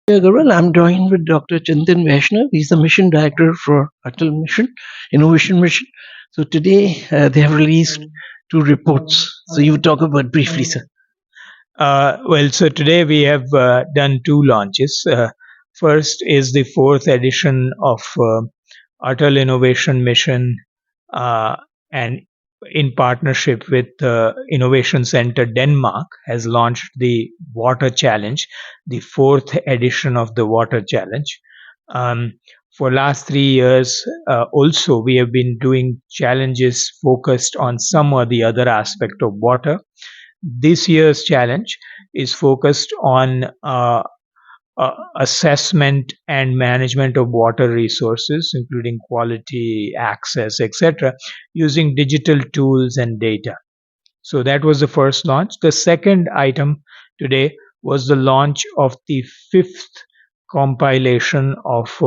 Agarwal. I'm joined with Dr. Chintan Vaishnav. He's the mission director for Atal Mission, Innovation Mission. So today they have released two reports. So you talk about briefly, sir. So today we have done two launches. First is the fourth edition of Atal Innovation Mission, and in partnership with Innovation Center Denmark, has launched the Water Challenge, the fourth edition of the Water Challenge. For last 3 years, also we have been doing challenges focused on some or the other aspect of water. This year's challenge is focused on assessment and management of water resources, including quality, access, etc., using digital tools and data. So that was the first launch. The second item today was the launch of the fifth compilation of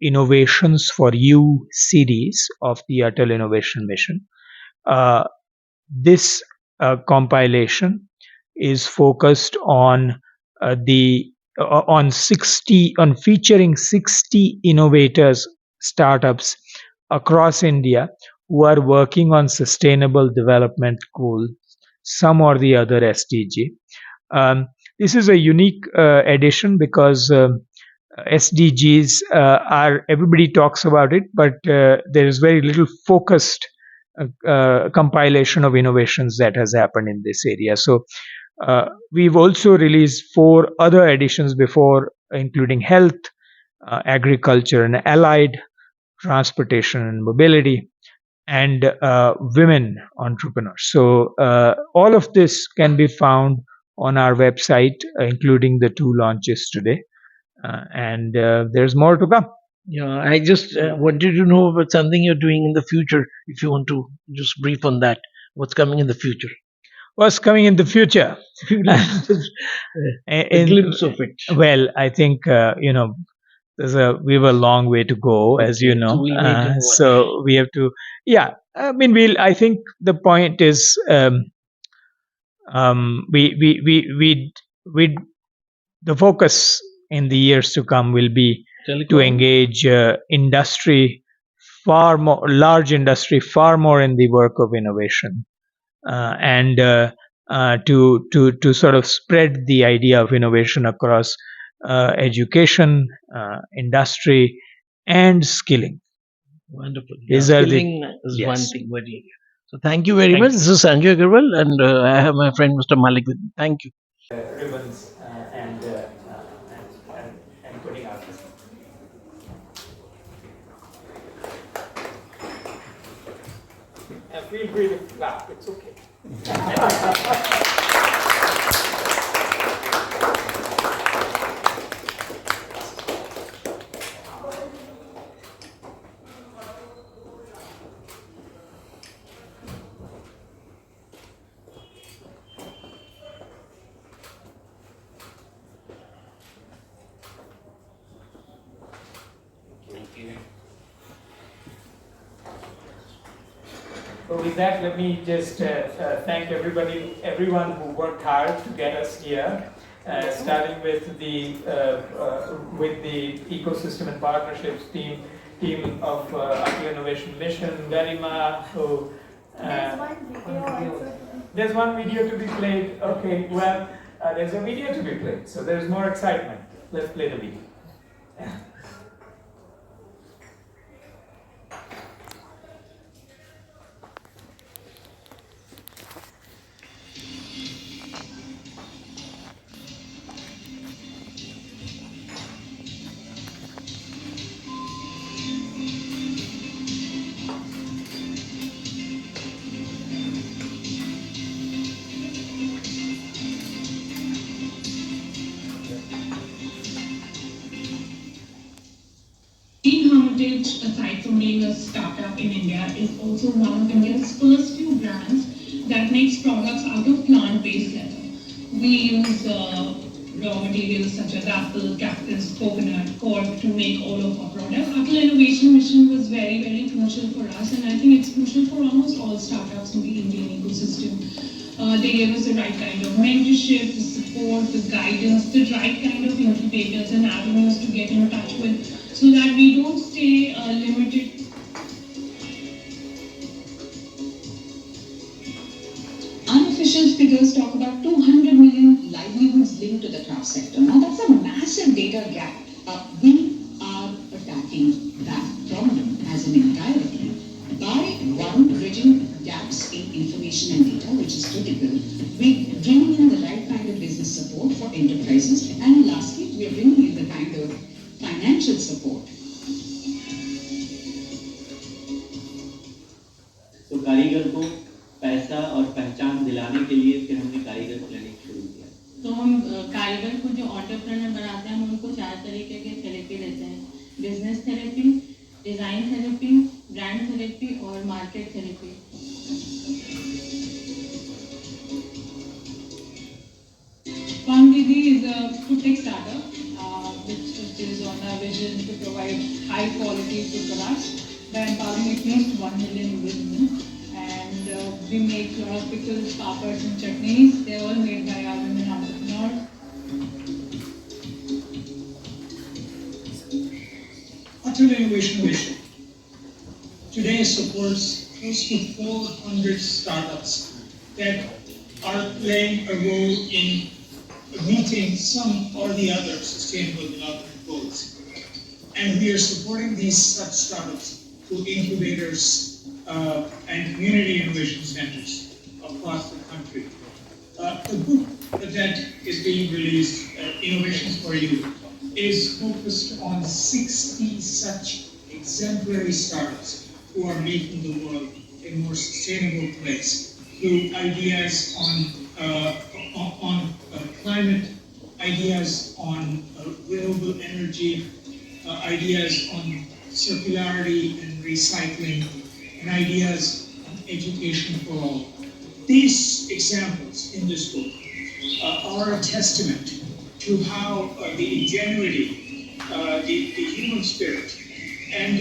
innovations for you series of the Atal Innovation Mission. This compilation is focused on the on 60 on featuring 60 innovators, startups across India who are working on sustainable development goals, some or the other SDG. This is a unique edition because SDGs are, everybody talks about it, but there is very little focused compilation of innovations that has happened in this area. So we've also released 4 other editions before, including health, agriculture and allied, transportation and mobility, and women entrepreneurs. So all of this can be found on our website, including the 2 launches today. And there's more to come. Yeah, I just wanted to know about something you're doing in the future. If you want to just brief on that, what's coming in the future? What's coming in the future? A glimpse of it. Well, I think we have a long way to go, as you know. So we have to. Yeah, I mean, I think the point is, the focus in the years to come will be to engage industry far more, large industry far more in the work of innovation, and to sort of spread the idea of innovation across education, industry, and skilling. Wonderful. These are skilling is one thing. So thank you very much. This is Sanjay Agarwal, and I have my friend Mr. Malik with me. Thank you. Ribbons and putting out. Feel free to clap. It's okay. So with that, let me just thank everyone who worked hard to get us here, starting with the ecosystem and partnerships team of Atal Innovation Mission, Garima, who. There's one video to be played. Okay, well, there's a video to be played, so there's more excitement. Let's play the video. Hermitage, aside from being a startup in India, is also one of India's first few brands that makes products out of plant-based leather. We use raw materials such as apple, cactus, coconut, cork to make all of our products. Atal Innovation Mission was very, very crucial for us, and I think it's crucial for almost all startups in the Indian ecosystem. They gave us the right kind of mentorship, the support support, the guidance, the right kind of incubators and avenues to get in touch with, so that we don't stay limited. Unofficial figures talk about 200 million livelihoods linked to the craft sector. Now that's a massive data gap. We are attacking that problem as an entirety by one, bridging gaps in information and data, which is critical. We bringing in the right kind of business support for enterprises, and lastly, we are bringing in the kind of financial support. तो कारीगर को पैसा और पहचान दिलाने के लिए फिर हमने कारीगर क्लिनिक शुरू किया। तो हम कारीगर को जो एंटरप्रेन्योर बनाते हैं, हम उनको 4 तरीके के थेरेपी देते हैं: business therapy, design therapy, brand therapy और market therapy. Didi is a food tech startup which is on a vision to provide high quality food products by empowering at least 1 million women. And we make a lot of pickles, papads and chutneys. They're all made by our women entrepreneurs. Atal Innovation Mission today supports close to 400 startups that are playing a role in meeting some or the other sustainable development goals. And we are supporting these such startups through incubators and community innovation centers across the country. The book that is being released, Innovations for You, is focused on 60 such exemplary startups who are making the world a more sustainable place through ideas on climate, ideas on renewable energy, ideas on circularity and recycling, and ideas on education for all. These examples in this book are a testament to how the ingenuity, the human spirit, and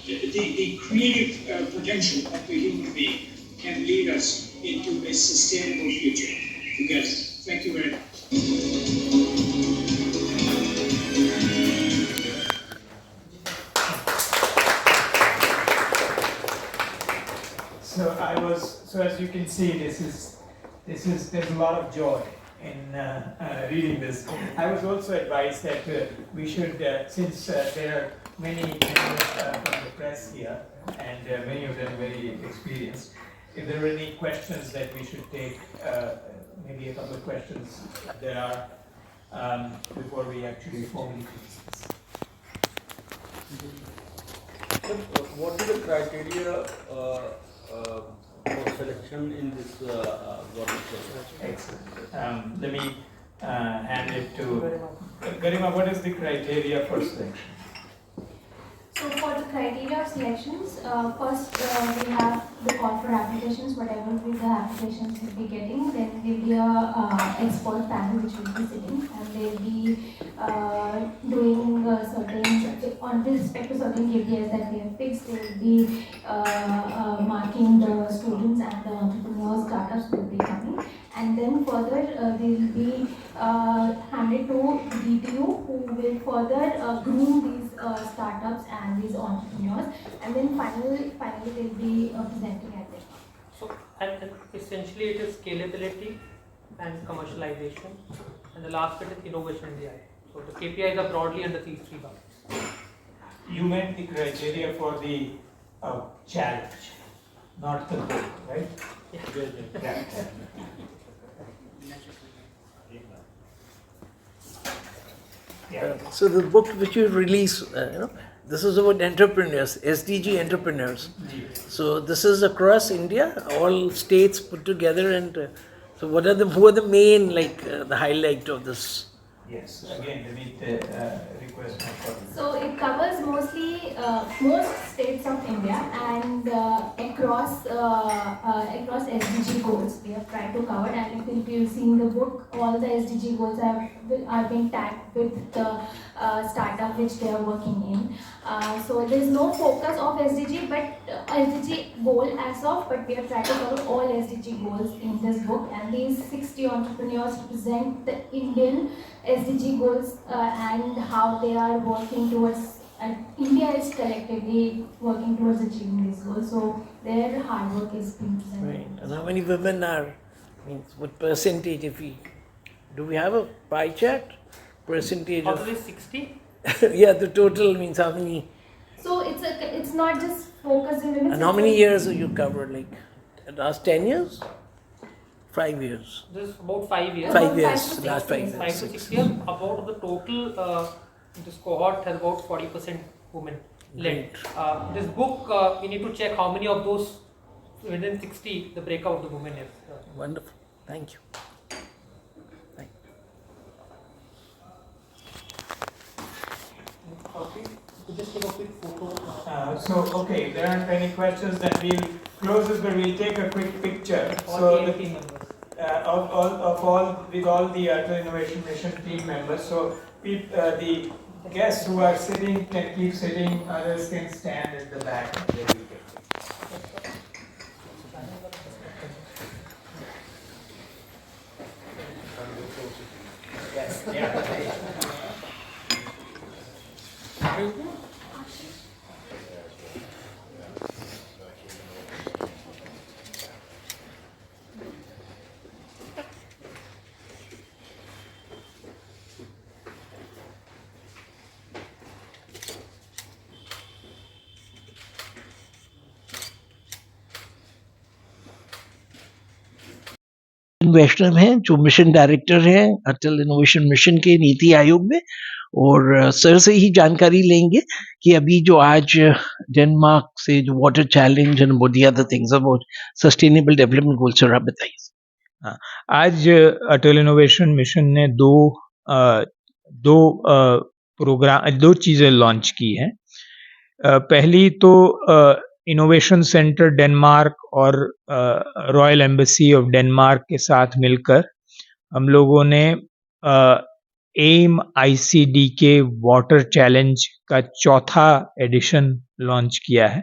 the creative potential of the human being can lead us into a sustainable future together. Thank you very much. So as you can see, there's a lot of joy in reading this. I was also advised that we should, since there are many members from the press here, and many of them very experienced, if there are any questions that we should take, maybe a couple of questions there are before we actually formally close this. What is the criteria for selection in this water project? Excellent. Let me hand it to Garima. What is the criteria for selection? So for the criteria of selections, first we have the call for applications. Whatever be the applications we'll be getting, then there will be a expert panel which will be sitting, and they'll be doing certain, on with respect to certain KPIs that we have fixed. They will be marking the students and the entrepreneurs, startups will be coming, and then further they will be handed to DTU, who will further groom these startups and these entrepreneurs, and then finally they'll be presenting at them. So, and essentially it is scalability and commercialization, and the last bit is innovation in the eye. So the KPIs are broadly under these 3 buckets. You meant the criteria for the challenge, not the goal, right? Yeah. So the book which you release, this is about entrepreneurs, SDG entrepreneurs. So this is across India, all states put together, and so who are the main, the highlight of this Yes, again, let me request my colleague. So it covers mostly most states of India and across SDG goals we have tried to cover, and if you see in the book, all the SDG goals are being tagged with the startup which they are working in. So there is no focus of SDG, but SDG goal as of, but we have tried to cover all SDG goals in this book, and these 60 entrepreneurs represent the Indian SDG goals and how they are working towards, and India is collectively working towards achieving these goals. So their hard work is being presented. Right. And how many women are, means what percentage, do we have a pie chart? Percentage Out of, of the 60, yeah, the total means how many, So it's not just focused in women. and how many years have you covered, like, the last 10 years? 5 years? this is about 5 years. 5 About years, 5 to last 6 5 years. years. 5 to 6 years. About the total, this cohort has about 40% women led. This book, we need to check how many of those within 60 the breakout of the women is. Wonderful, thank you. Okay, so just take a quick photo. Okay, if there aren't any questions, then we'll close this, but we'll take a quick picture. All So, the team members. with all the Atal Innovation Mission team members. So, the guests who are sitting can keep sitting, others can stand at the back. And they will get it. Yes, yeah. वैष्णव हैं जो mission director हैं अटल innovation mission के नीति आयोग में, और sir से ही जानकारी लेंगे कि अभी जो आज डेनमार्क से जो वाटर चैलेंज एंड बहुत other things about sustainable development goals, sir आप बताइए। आज अटल इनोवेशन मिशन ने दो चीजें लॉन्च की हैं। पहली तो इनोवेशन सेंटर डेनमार्क और रॉयल एम्बेसी ऑफ डेनमार्क के साथ मिलकर हम लोगों ने एम ICDK वाटर चैलेंज का चौथा एडिशन लॉन्च किया है।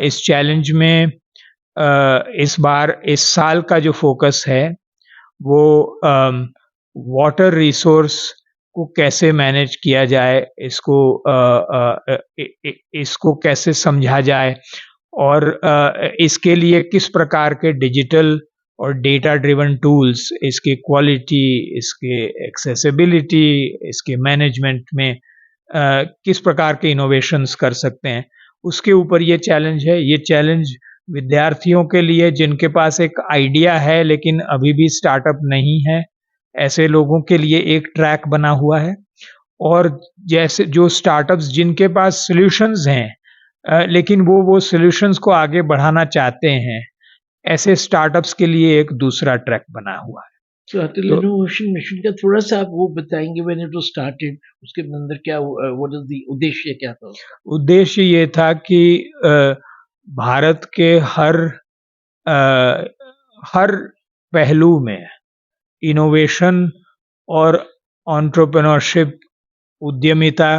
इस चैलेंज में इस साल का जो फोकस है वो वाटर रिसोर्स को कैसे मैनेज किया जाए, इसको कैसे समझा जाए, और इसके लिए किस प्रकार के डिजिटल और डेटा ड्रिवन टूल्स, इसकी क्वालिटी, इसके एक्सेसिबिलिटी, इसके मैनेजमेंट में किस प्रकार के इनोवेशंस कर सकते हैं, उसके ऊपर ये चैलेंज है। ये चैलेंज विद्यार्थियों के लिए जिनके पास एक आइडिया है लेकिन अभी भी स्टार्टअप नहीं है, ऐसे लोगों के लिए एक ट्रैक बना हुआ है। और जैसे जो स्टार्टअप्स जिनके पास सॉल्यूशंस हैं लेकिन वो सॉल्यूशंस को आगे बढ़ाना चाहते हैं, ऐसे स्टार्टअप्स के लिए एक दूसरा ट्रैक बना हुआ है। तो अटल इनोवेशन मिशन का थोड़ा सा आप वो बताएंगे, व्हेन इट वाज स्टार्टेड, उसके अंदर क्या, व्हाट इज द उद्देश्य क्या था? उद्देश्य ये था कि भारत के हर पहलू में इनोवेशन और एंटरप्रेन्योरशिप, उद्यमिता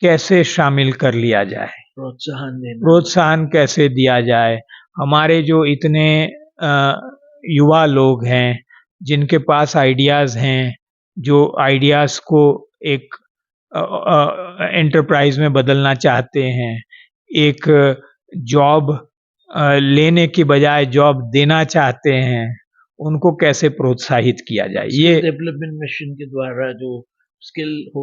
कैसे शामिल कर लिया जाए, प्रोत्साहन कैसे दिया जाए। हमारे जो इतने युवा लोग हैं जिनके पास आइडियाज़ हैं, जो आइडियाज़ को एक एंटरप्राइज में बदलना चाहते हैं, एक जॉब लेने की बजाय जॉब देना चाहते हैं, उनको कैसे प्रोत्साहित किया जाए। ये डेवलपमेंट मिशन के द्वारा जो स्किलिंग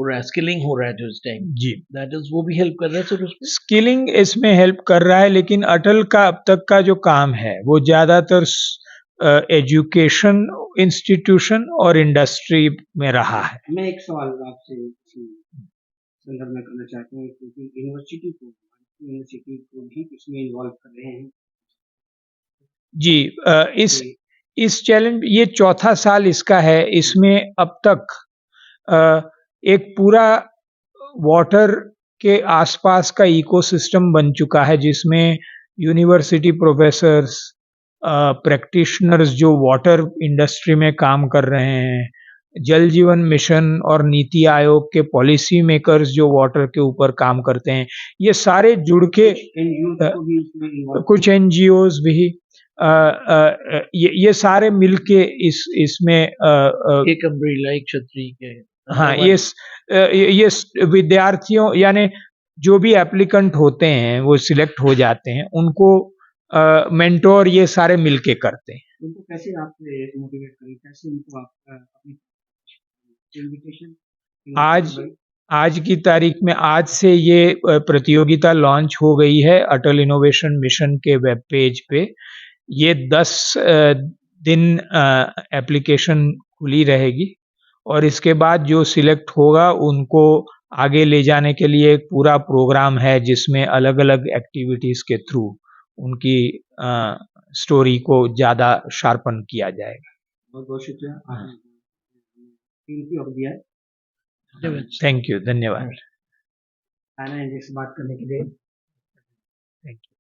हो रहा है जो इस टाइम, जी, दैट इज, वो भी हेल्प कर रहा है सर उसमें? स्किलिंग इसमें हेल्प कर रहा है, लेकिन अटल का अब तक का जो काम है वो ज़्यादातर एजुकेशन इंस्टीट्यूशन और इंडस्ट्री में रहा है। मैं एक सवाल आपसे संदर्भ में करना चाहता हूँ, क्योंकि यूनिवर्सिटी को भी इसमें इन्वॉल्व कर रहे हैं। जी, इस चैलेंज, ये चौथा साल इसका है। इसमें अब तक एक पूरा वाटर के आसपास का इकोसिस्टम बन चुका है, जिसमें यूनिवर्सिटी प्रोफेसर्स, प्रैक्टिशनर्स जो वाटर इंडस्ट्री में काम कर रहे हैं, जल जीवन मिशन और नीति आयोग के पॉलिसी मेकर्स जो वाटर के ऊपर काम करते हैं, ये सारे जुड़ के कुछ एनजीओज भी ये सारे मिलके इसमें एक अम्ब्रेला, एक छतरी के, हाँ, ये विद्यार्थियों यानी जो भी एप्लीकेंट होते हैं वो सिलेक्ट हो जाते हैं, उनको मेंटोर ये सारे मिलके करते हैं। उनको कैसे आप मोटिवेट करें, कैसे उनको आप अपनी इनविटेशन आज की तारीख में, आज से ये प्रतियोगिता लॉन्च हो गई है अटल इनोवेशन मिशन के वेब पेज पे। ये 10 दिन एप्लीकेशन खुली रहेगी और इसके बाद जो सिलेक्ट होगा उनको आगे ले जाने के लिए एक पूरा प्रोग्राम है, जिसमें अलग अलग एक्टिविटीज के थ्रू उनकी स्टोरी को ज़्यादा शार्पन किया जाएगा। बहुत बहुत शुक्रिया, कीमती वक्त दिया है। थैंक यू, धन्यवाद। आना है, जैसे बात करने के लिए। Thank you.